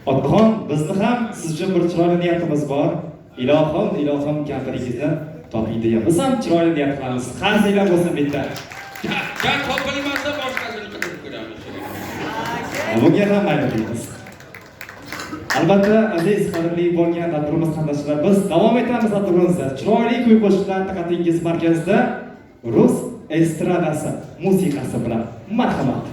Otaxon, bizni ham siz uchun bir chiroyli niyatimiz bor. Ilohim kampiringizni toping degan. Biz ham chiroyli niyat qilamiz. Qarsinglar bo'lsin bitta. Ya topilmasa boshqasini qilib ko'ramiz. Bunga ham mayli deymiz. Albatta, aziz qadrli bo'lgan tadbirimiz qatnashchilari, biz davom etamiz tadbirimizda. Chiroyli kuy qo'shiqlar diqqatingiz markazida rus estradasi musiqasi bilan. Marhamat.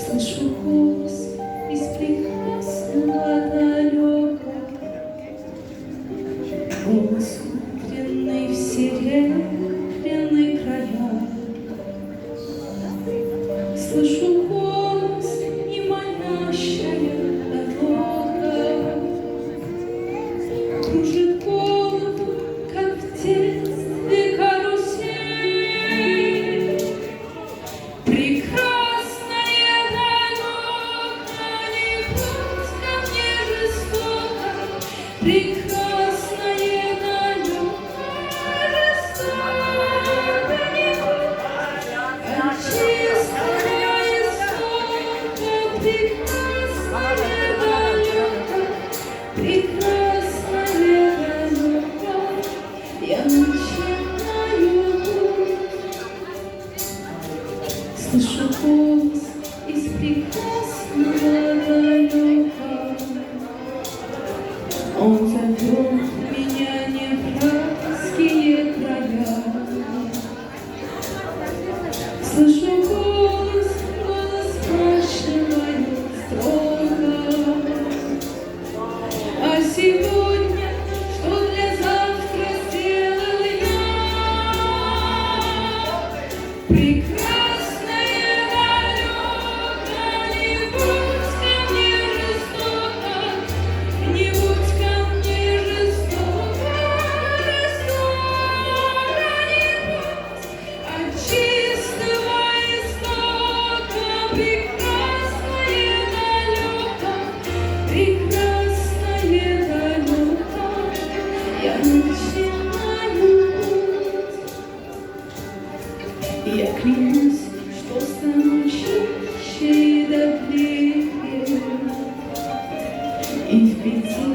Слышу голос из прекрасного далека, голос утренний в серебряный края. Слышу голос и манящая дорога кружит голову, как в детстве карусель. Прекрасная далека, не будь ко мне жестока. Прекрасная далека, жестока не будь. От чистого истока прекрасная далека, прекрасная далека, я начинаю путь. Слышу голос из прекрасного далека, он зовет меня не в райские края. Слышу голос спрашивает строго, а сегодня что для завтра сделал я? Прекрасная далека, не будь ко мне жестока, не будь ко мне жестока, жестока не будь. От чистого истока прекрасная далека, прекрасная далека, я начинаю путь. Я клянусь, что стану чище и добрее, и в беде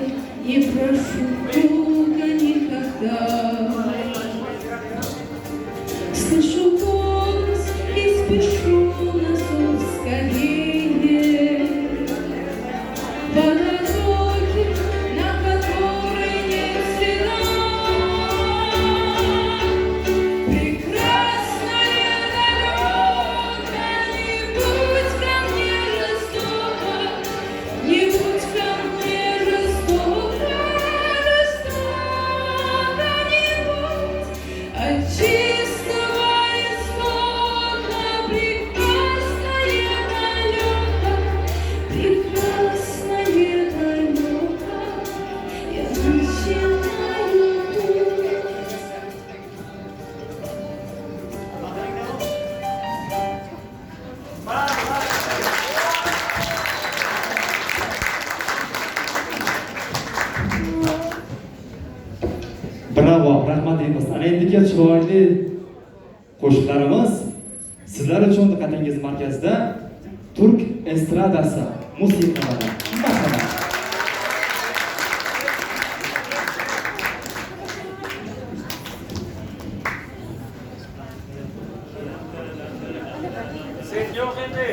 не прошу Бога никогда. Слышу голос и спешу на зов скорее по дороге, на которой нет следа. Прекрасная далека, не будь ко мне жестока, не будь ко мне жестока, жестока не будь. От чистого истока прекрасная далека, прекрасная далека, я начинаю путь. Bravo, rahmat deymiz. Ana endigi chiroyli qo'shiqlarimiz sizlar uchun diqqatingiz markazida turk estradasi musiqalari. Marhamat. Señor gente.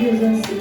yozasi.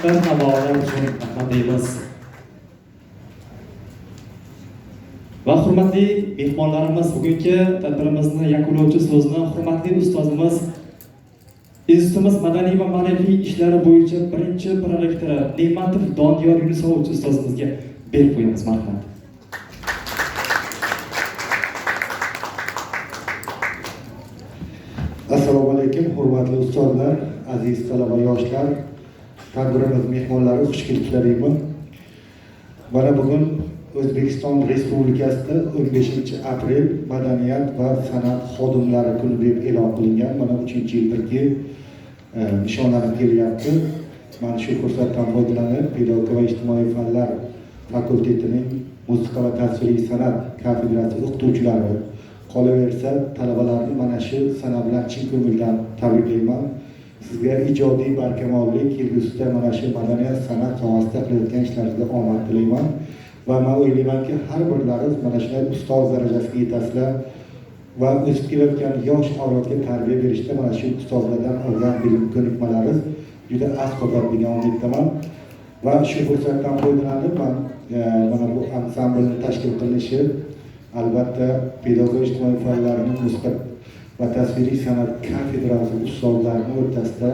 Bütün havolar uchun rahmat deymiz. Va hurmatli mehmonlarimiz, bugungi tadbirimizni yakunlovchi so'zni hurmatli ustozimiz, institutimiz madaniy va ma'naviy ishlari bo'yicha birinchi prorektori Ne'matov Doniyor Yunusovich ustozimizga berib qo'yamiz. Marhamat. Assalomu alaykum, hurmatli ustozlar, aziz talaba yoshlar, tadbirimiz mehmonlari, xush kelibsizlar. Mana bugun O'zbekiston Respublikasida 15-aprel Madaniyat va san'at xodimlari kuni deb e'lon qilingan. Mana 3-yildirki nishonlanib kelyapti. Mana shu fursatdan foydalanib, Pedagogika va ijtimoiy fanlar fakultetining musiqa va tasviriy san'at kafedrasi o'qituvchilari, qolaversa talabalarni mana shu sana bilan chin ko'ngildan tabriklayman. Sizga ijodiy barkamollik, kelgusida mana shu madaniyat san'at sohasida qilayotgan ishlaringizga omad tilayman. Va men o'ylaymanki, har birlaringiz mana shunday ustoz darajasiga yetasizlar va o'sib kelayotgan yosh avlodga tarbiya berishda mana shu ustozlardan olgan bilim ko'nikmalaringiz juda asqotadi degan umiddaman. Va shu fursatdan foydalanib mana bu ansamblni tashkil qilinishi albatta pedagogika ijtimoiy fanlarning musiqa va tasviriy san'at kafedrasi ustozlarining o'rtasida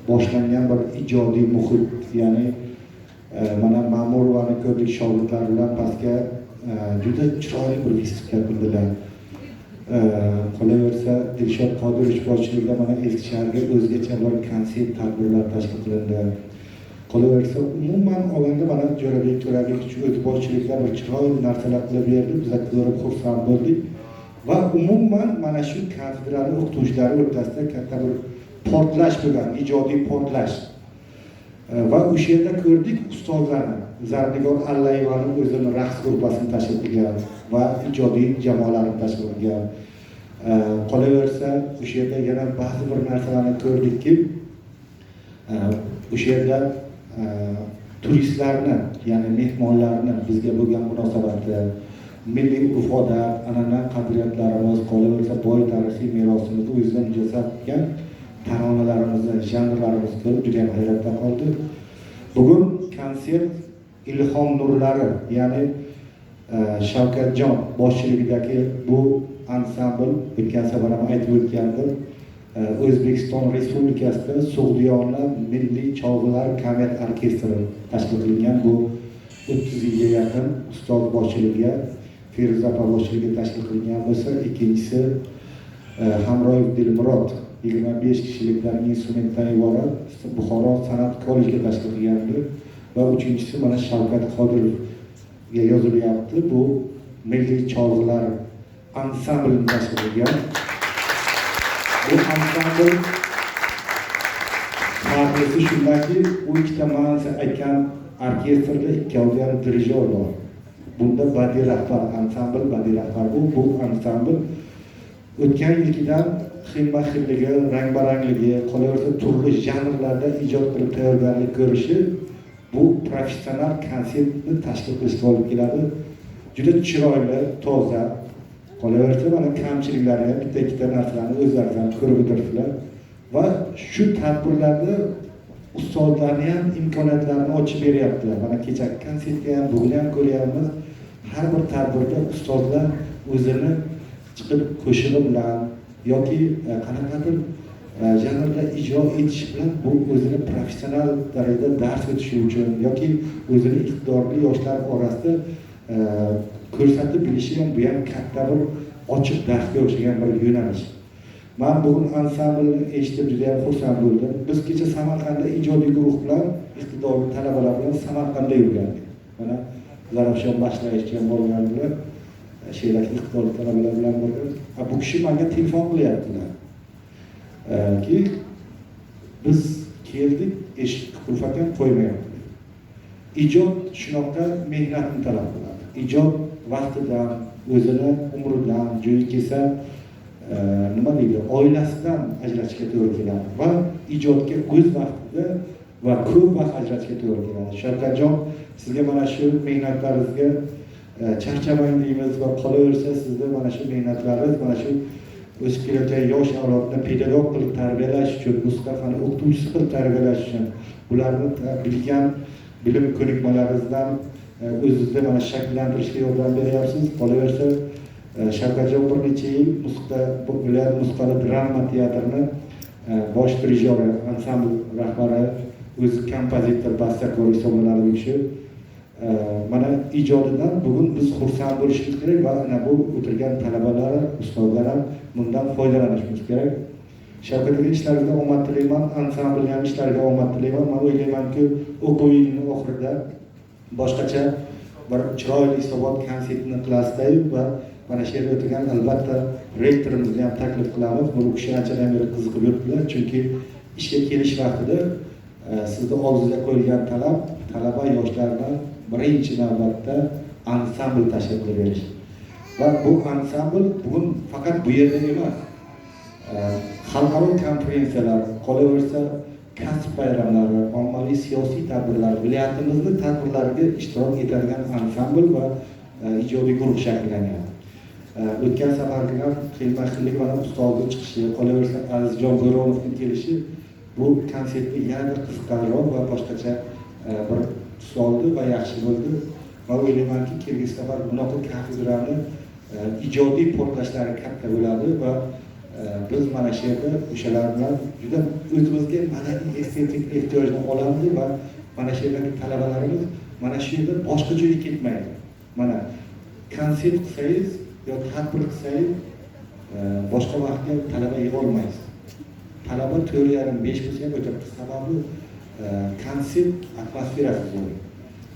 boshlangan bir ijodiy muhit, ya'ni mana Ma'murovani ko'rdik, shogirdlar bilan pastga juda chiroyli bir vistiblar qildilar. Qolaversa Dilshod Qodirov boshchiligida mana Eskishaharga o'zgacha bir konsert tadbirlar tashkil qilindi. Qolaversa umuman olganda mana Jo'rabek To'rabek o'z boshchiligida bir chiroyli narsalar qilib berdi. Biz ko'rib xursand bo'ldik. Va umuman mana shu kafedraning o'qituvchilari o'rtasida katta bir portlash bo'lgan, ijodiy portlash. Va o'sha yerda ko'rdik ustozlarni, Zarnigor Allayevaning o'zini raqs gruppasini tashkil qilgan va ijodiy jamoalarini tashkil qilgan. Qolaversa o'sha yerda yana ba'zi bir narsalarni ko'rdikki, o'sha yerda turistlarni, ya'ni mehmonlarni bizga bo'lgan munosabati, milliy urf-odat, an'ana qadriyatlarimiz, qolaversa boy tarixiy merosimizni o'zida mujassam etgan taronalarimizni, janrlarimizni ko'rib juda ham hayratda qoldi. Bugun konsert Ilhom nurlari, ya'ni Shavkatjon boshchiligidagi bu ansambl o'tgan safar ham aytib o'tgandim. O'zbekiston Respublikasida Sug'diyona milliy cholg'ular kamert orkestri tashkil qilingan. Bu 30 yilga yaqin ustoz boshchiligiga, Feruza opa boshchiligiga tashkil qilingan bo'lsa, ikkinchisi Hamroyev Dilmurod 25 kishiliklarning instrumentdan iborat Buxoro san'at kollejiga tashkil qilgandi. va uchinchisi mana Shavkat Qodirovga yozilyapti. Bu milliy cholg'ular ansamblini tashkil qilgan. Bu ansambl farqisi shundaki, u ikkita man aytgan orkestrda ikkovida dirijor bor. Bunda badiiy rahbar, ansambl badiiy rahbar bu ansambl o'tgan yilgidan xilma-xilligi, rang-barangligi, qolaversa turli janrlarda ijod qilib tayyorgarlik ko'rishi bu professional konsertni tashkil qilishga olib keladi. Juda chiroyli, toza. Qolaversa mana kamchiliklari ham bitta-ikkita narsalarni o'zlaridan ko'rib o'tiribsizlar. Va shu tadbirlarda ustozlarni ham imkoniyatlarini ochib beryaptilar. Mana kechagi konsertga ham, bugun ham ko'ryapmiz. Har bir tadbirda ustozlar o'zini chiqib qo'shig'i bilan yoki qanaqadir janrda ijro etish bilan bu o'zini professional darajada dars o'tishi uchun yoki o'zini iqtidorli yoshlar orasida ko'rsatib bilishi ham bu ham katta bir ochiq darsga o'xshagan bir yo'nalish. Men bugun ansamblni eshitib juda ham xursand bo'ldim. Biz kecha Samarqandda ijodiy guruh bilan iqtidorli talabalar bilan Samarqandda yurgandik. Mana Zarafshon boshlayishi ham bo'lganlar. She'rlar iqtidorli talabalar bilan bo'lgan. Bu kishi menga telefon qilyaptilar. Ki biz keldik, eshik qulf ham qo'ymayapti. Ijod shunaqa mehnatni talab qiladi. Ijod vaqtidan, o'zini umridan, joyi kelsa nima deydi, oilasidan ajrashga to'g'ri keladi va ijodga o'z vaqtida va ko'p vaqt ajratishga to'g'ri keladi. Shavkatjon, sizga mana shu mehnatlaringizga charchamang deymiz va qolaversa sizda mana shu mehnatlaringiz, mana shu o'sib kelayotgan yosh avlodni pedagog qilib tarbiyalash uchun, mustaqil o'qituvchi qilib tarbiyalash uchun ularni bilgan bilim ko'nikmalaringizdan o'zingizda mana shakllantirishga yordam beryapsiz. Qolaversa Shavkatjon bir necha yil viloyat musiqali drama teatrini bosh dirijori, ansambl rahbari, o'zi kompozitor, bastakor hisoblanadi bu kishi. Mana ijodidan bugun biz xursand bo'lishimiz kerak va ana bu o'tirgan talabalar, ustozlar ham bundan foydalanishimiz kerak. Shavkat aka, ishlaringizga omad tilayman, ansamblning ham ishlariga omad tilayman. Men o'ylaymanki, o'quv yilining oxirida boshqacha bir chiroyli hisobot konsertini qilasizlar va mana shu yerda o'tirgan albatta rektorimizni ham taklif qilamiz. Bu kishi anchadan beri qiziqib yuribdilar, chunki ishga kelish vaqtida sizni oldingizga qo'yilgan talaba yoshlardan birinchi navbatda ansambl tashkil qilib berish. Va bu ansambl bugun faqat bu yerda emas, xalqaro konferensiyalar, qolaversa kasb bayramlari, ommaviy siyosiy tadbirlar, viloyatimizning tadbirlariga ishtirok etadigan ansambl va ijodiy guruh shakllangan. O'tgan safargi ham xilma-xillik mana ustozning chiqishi, qolaversa Azizjon Bo'ronovning kelishi bu konsertni yanada qiziqarliroq va boshqacha bir tus oldi va yaxshi bo'ldi. Va o'ylaymanki, kelgusi safar bunaqa kafedrani ijodiy portlashlari katta bo'ladi va biz mana shu yerda o'shalar bilan juda o'zimizga madaniy estetik ehtiyojni olamiz va mana shu yerdagi talabalarimiz mana shu yerda boshqa joyga ketmaydi. Mana konsert qilsangiz yoki tadbir qilsangiz boshqa vaqtga talaba yig'a olmaysiz. Talaba 4,5-5 bo'lsa ham o'tiribdi. Sababi konsert atmosferasi zo'r.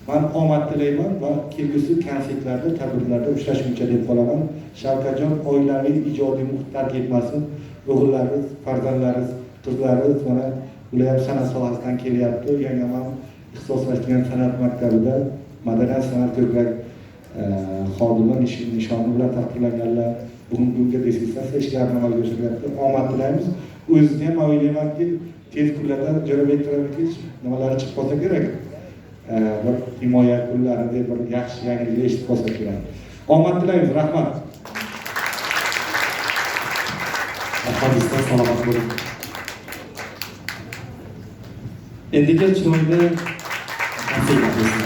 Men omad tilayman va kelgusi konsertlarda, tadbirlarda uchrashguncha deb qolaman. Shavkatjon, oilaviy ijodiy muhit tark etmasin. O'g'illaringiz, farzandlaringiz, qizlaringiz mana ular ham san'at sohasidan kelyapti. Yangamam ixtisoslashgan san'at maktabida madaniyat san'at ko'krak xodimi nishoni bilan taqdirlanganlar. Bugungi kunga dissertatsiya ishlarini amalga oshiryapti. Omad tilaymiz. O'ziga ham o'ylaymanki, tez kunlarda Jo'rabek To'rabekovich nimalari chiqib qolsa kerak. Bir himoya pullari deb bir yaxshi yangilik eshitib qolsa kerak. Omad tilaymiz. Rahmat. Rahmatingizga salomat bo'ling. Endiga chiroyli nasihat bo'lsin.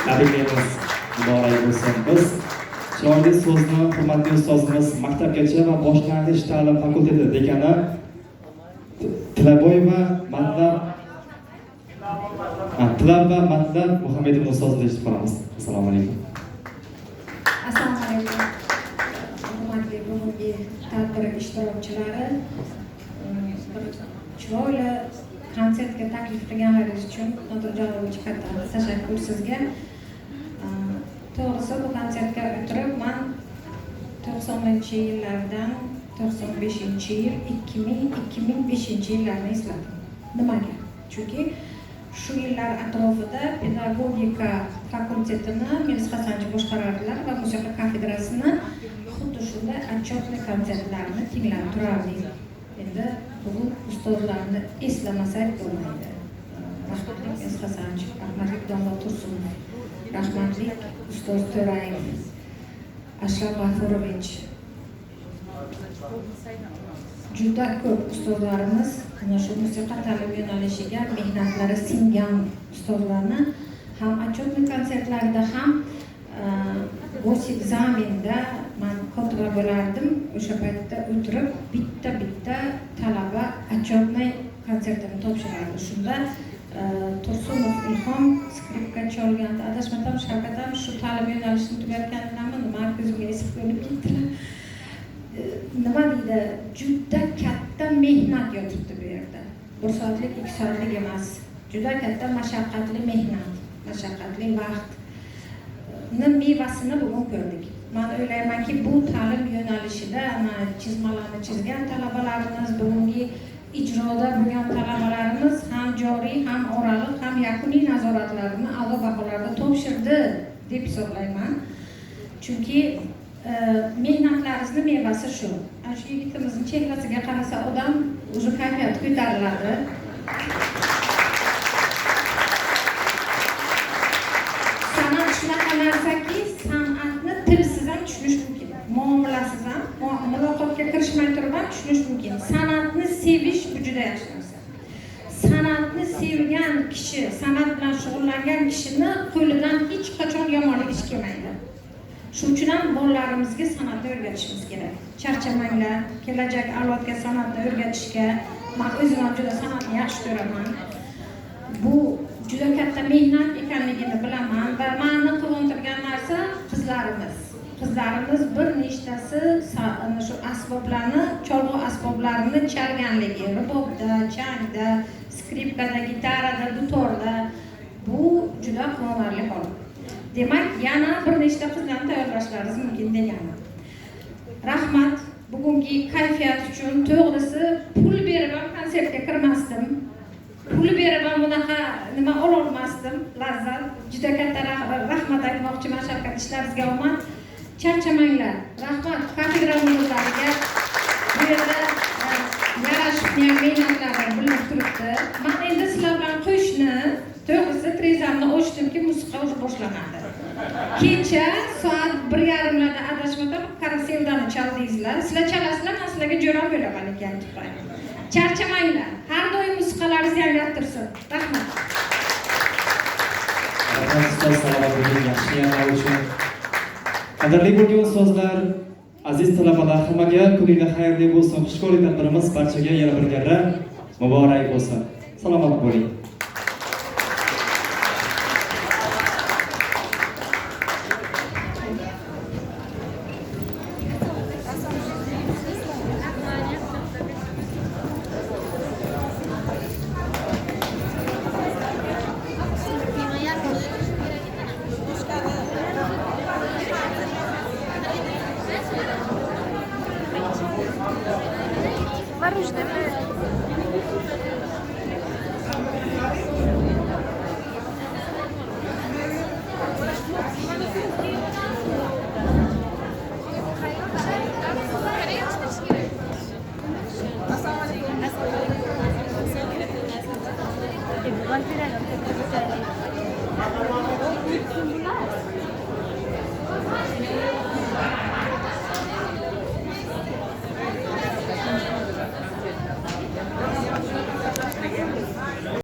Tabriklaymiz. Muborak bo'lsin. Biz chiroyli so'zni hurmatli ustozimiz, maktabgacha va boshlang'ich ta'lim fakulteti dekani Tilaboyeva Tilab va Matlab Muhammedov ustozini eshitib qolamiz. Assalomu alaykum. Assalomu alaykum. Hurmatli bugungi tadbir ishtirokchilari, bir chiroyli konsertga taklif qilganlaringiz uchun Nodirjonovich katta tashakkur sizga. To'g'risi bu konsertga o'tirib men 90-yillardan 95-yil, 2000-2005-yillarni esladim. Nimaga? Chunki shu yillar atrofida pedagogika fakultetini Melis Hasanchi boshqarardilar va musiqa kafedrasini xuddi shunday отчетный konsertlarni tinglab turardik. Endi bugun ustozlarni eslamasak bo'lmaydi. Rahmatli Melis Hasanchi, rahmatli Domla Tursunov, rahmatli ustoz To'rayev, Ashraf G'afurovich, juda ko'p ustozlarimiz ana shu musiqa ta'lim yo'nalishiga mehnatlari singan ustozlarni ham отчетный konsertlarda ham gosekzaminda men kotiba bo'lardim. O'sha paytda o'tirib bitta talaba отчетный konsertini topshirardi. Shunda Tursunov Ilhom skripka chalganda, adashmasam Shavkat ham shu ta'lim yo'nalishini tugatganlarmi, nima ko'zimga esib ko'rinib ketdilar. Nima deydi, juda katta mehnat yotibdi bu yerda. 1 soatlik, 2 soatlik emas. Juda katta mashaqqatli mehnat, mashaqqatli vaqt. Mevasini bugun ko'rdik. Men o'ylaymanki, bu ta'lim yo'nalishida chizmalarni chizgan talabalarimiz, bugungi ijroda bo'lgan talabalarimiz ham joriy, ham oraliq, ham yakuniy nazoratlarini a'lo baholarda topshirdi deb hisoblayman. Chunki mehnatlaringizni mevasi shu. Ana shu yigitimizning chehrasiga qarasa odam o'zi kayfiyat ko'tariladi. San'at shunaqa narsaki, san'atni tilsiz ham tushunish mumkin. Muomalasiz ham, muloqotga kirishmay turib ham tushunish mumkin. San'atni sevish bu juda yaxshi narsa. San'atni sevgan kishi, san'at bilan shug'ullangan kishini qo'lidan hech qachon yomonlik ish kelmaydi. Shuning uchun ham bolalarimizga san'atni o'rgatishimiz kerak. Charchamanglar, kelajak avlodga san'atni o'rgatishga. Men o'zim ham juda san'atni yaxshi ko'raman. Bu juda katta mehnat ekanligini bilaman va meni quvontirgan narsa qizlarimiz. Qizlarimiz bir nechtasi shu asboblarni, cholg'u asboblarini chalganligi, rubobda, changda, skripkada, gitarada, dutorda. Bu juda quvonarli holat. Demak, yana bir nechta qizlarni tayyorlashlaringiz mumkin degani. Rahmat bugungi kayfiyat uchun. To'g'risi pul berib ham konsertga kirmasdim. Pul berib ham bunaqa nima ololmasdim. Lazzat. Juda katta rahmat aytmoqchiman Shavkat, ishlaringizga omad. Charchamanglar. Rahmat kafedramizlarga bu yerda yarashib mehnatlarni bilinib turibdi. Men endi sizlar bilan qo'shni to'g'risi trezamni ochdimki, musiqa o'zi boshlanadi. Kecha soat 1:30larda adashmasam karusevdani chaldingizlar. Sizlar chalasizlar, men sizlarga jo'ram beraman ekan tufay. Charchamanglar. Har doim musiqalaringiz yangrab tursin. Rahmat. Ustoz salomatligini yaxshi yangrash uchun. Qadrli bo'lgan ustozlar, aziz talabalar, hammaga kuningiz xayrli bo'lsin. Xushko'rlik tadbirimiz barchaga yana bir karra muborak bo'lsin. Salomat bo'ling.